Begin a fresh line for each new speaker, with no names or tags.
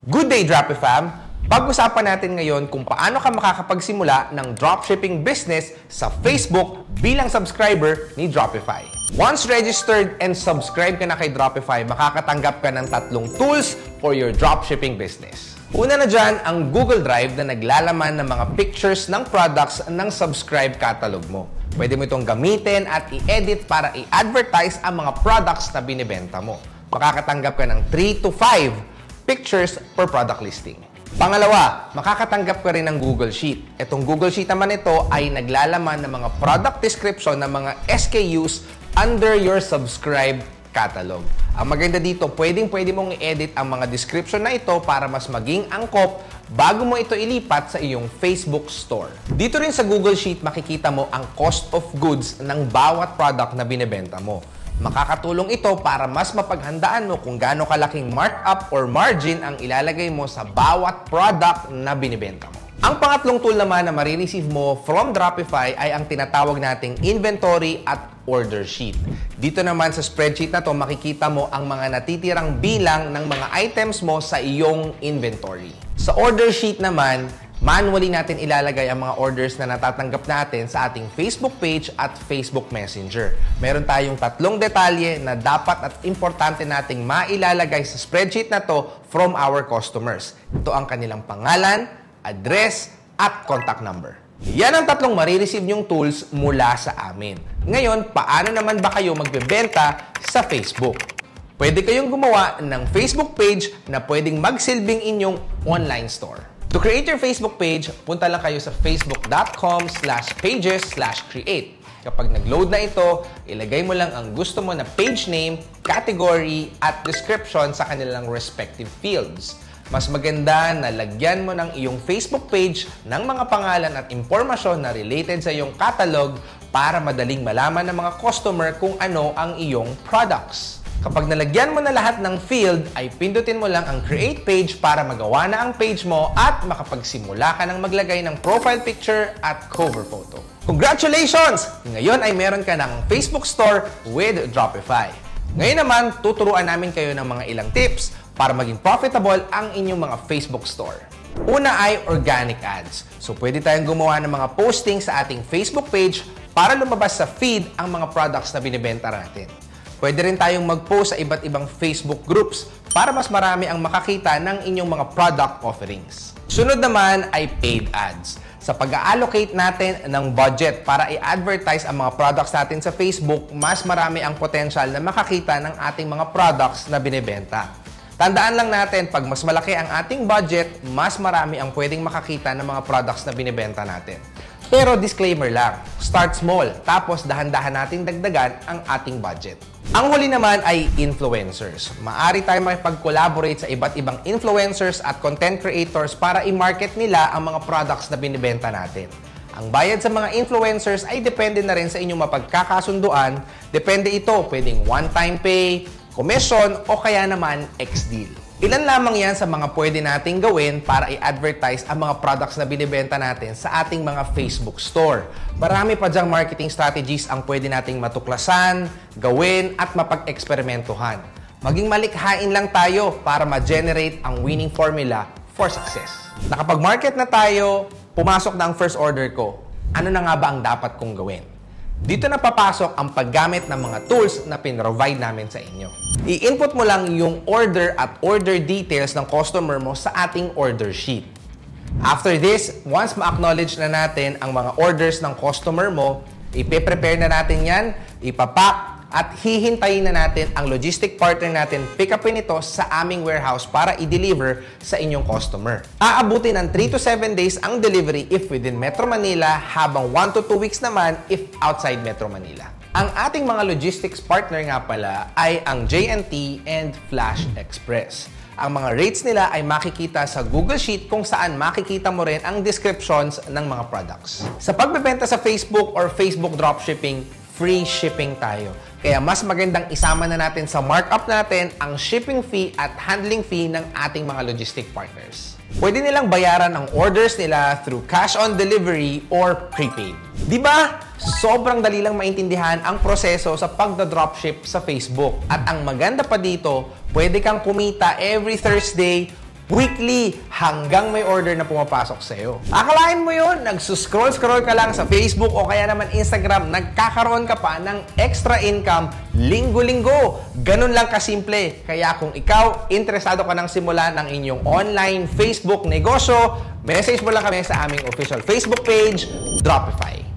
Good day, Droppy Fam! Pag-usapan natin ngayon kung paano ka makakapagsimula ng dropshipping business sa Facebook bilang subscriber ni Dropify. Once registered and subscribe ka na kay Dropify, makakatanggap ka ng 3 tools for your dropshipping business. Una na dyan, ang Google Drive na naglalaman ng mga pictures ng products ng subscribe catalog mo. Pwede mo itong gamitin at i-edit para i-advertise ang mga products na binibenta mo. Makakatanggap ka ng 3 to 5 pictures per product listing. Pangalawa, makakatanggap ka rin ng Google Sheet. Itong Google Sheet naman ito ay naglalaman ng mga product description ng mga SKUs under your subscribe catalog. Ang maganda dito, pwede mong i-edit ang mga description na ito para mas maging angkop bago mo ito ilipat sa iyong Facebook store. Dito rin sa Google Sheet, makikita mo ang cost of goods ng bawat product na binibenta mo. Makakatulong ito para mas mapaghandaan mo kung gaano kalaking markup or margin ang ilalagay mo sa bawat product na binibenta mo. Ang pangatlong tool naman na marireceive mo from Dropify ay ang tinatawag nating inventory at order sheet. Dito naman sa spreadsheet na to, makikita mo ang mga natitirang bilang ng mga items mo sa iyong inventory. Sa order sheet naman, manually natin ilalagay ang mga orders na natatanggap natin sa ating Facebook page at Facebook Messenger. Meron tayong 3 detalye na dapat at importante nating mailalagay sa spreadsheet na to from our customers. Ito ang kanilang pangalan, address, at contact number. Yan ang 3 marireceive nyong tools mula sa amin. Ngayon, paano naman ba kayo magbebenta sa Facebook? Pwede kayong gumawa ng Facebook page na pwedeng magsilbing inyong online store. To create your Facebook page, punta lang kayo sa facebook.com/pages/create. Kapag nag-load na ito, ilagay mo lang ang gusto mo na page name, category, at description sa kanilang respective fields. Mas maganda na lagyan mo ng iyong Facebook page ng mga pangalan at impormasyon na related sa iyong catalog para madaling malaman ng mga customer kung ano ang iyong products. Kapag nalagyan mo na lahat ng field, ay pindutin mo lang ang create page para magawa na ang page mo at makapagsimula ka ng maglagay ng profile picture at cover photo. Congratulations! Ngayon ay meron ka ng Facebook store with Dropify. Ngayon naman, tuturuan namin kayo ng mga ilang tips para maging profitable ang inyong mga Facebook store. Una ay organic ads. So pwede tayong gumawa ng mga posting sa ating Facebook page para lumabas sa feed ang mga products na binibenta natin. Pwede rin tayong mag-post sa iba't ibang Facebook groups para mas marami ang makakita ng inyong mga product offerings. Sunod naman ay paid ads. Sa pag-allocate natin ng budget para i-advertise ang mga products natin sa Facebook, mas marami ang potential na makakita ng ating mga products na binibenta. Tandaan lang natin, pag mas malaki ang ating budget, mas marami ang pwedeng makakita ng mga products na binibenta natin. Pero disclaimer lang, start small, tapos dahan-dahan natin dagdagan ang ating budget. Ang huli naman ay influencers. Maaari tayong makipag-collaborate sa iba't ibang influencers at content creators para i-market nila ang mga products na binibenta natin. Ang bayad sa mga influencers ay depende na rin sa inyong mapagkakasunduan. Depende ito, pwedeng one-time pay, commission, o kaya naman ex-deal. Ilan lamang yan sa mga pwede nating gawin para i-advertise ang mga products na binibenta natin sa ating mga Facebook store. Marami pa dyang marketing strategies ang pwede nating matuklasan, gawin, at mapag-eksperimentuhan. Maging malikhain lang tayo para ma-generate ang winning formula for success. Nakapag-market na tayo, pumasok na ang first order ko. Ano na nga ba ang dapat kong gawin? Dito na papasok ang paggamit ng mga tools na pinrovide namin sa inyo. I-input mo lang yung order at order details ng customer mo sa ating order sheet. After this, once ma-acknowledge na natin ang mga orders ng customer mo, ipe-prepare na natin yan, ipapack, at hihintayin na natin ang logistic partner natin pick upin ito sa aming warehouse para i-deliver sa inyong customer. Aabutin ng 3 to 7 days ang delivery if within Metro Manila, habang 1 to 2 weeks naman if outside Metro Manila. Ang ating mga logistics partner nga pala ay ang J&T and Flash Express. Ang mga rates nila ay makikita sa Google Sheet kung saan makikita mo rin ang descriptions ng mga products. Sa pagbebenta sa Facebook or Facebook dropshipping, free shipping tayo. Kaya mas magandang isama na natin sa markup natin ang shipping fee at handling fee ng ating mga logistic partners. Pwede nilang bayaran ang orders nila through cash on delivery or prepaid. Diba? Sobrang dali lang maintindihan ang proseso sa pagda-dropship sa Facebook. At ang maganda pa dito, pwede kang kumita every Thursday weekly hanggang may order na pumapasok sa'yo. Akalain mo yun, nagsuscroll-scroll ka lang sa Facebook o kaya naman Instagram, nagkakaroon ka pa ng extra income linggo-linggo. Ganun lang kasimple. Kaya kung ikaw, interesado ka ng simulan ng inyong online Facebook negosyo, message mo lang kami sa aming official Facebook page, Dropify.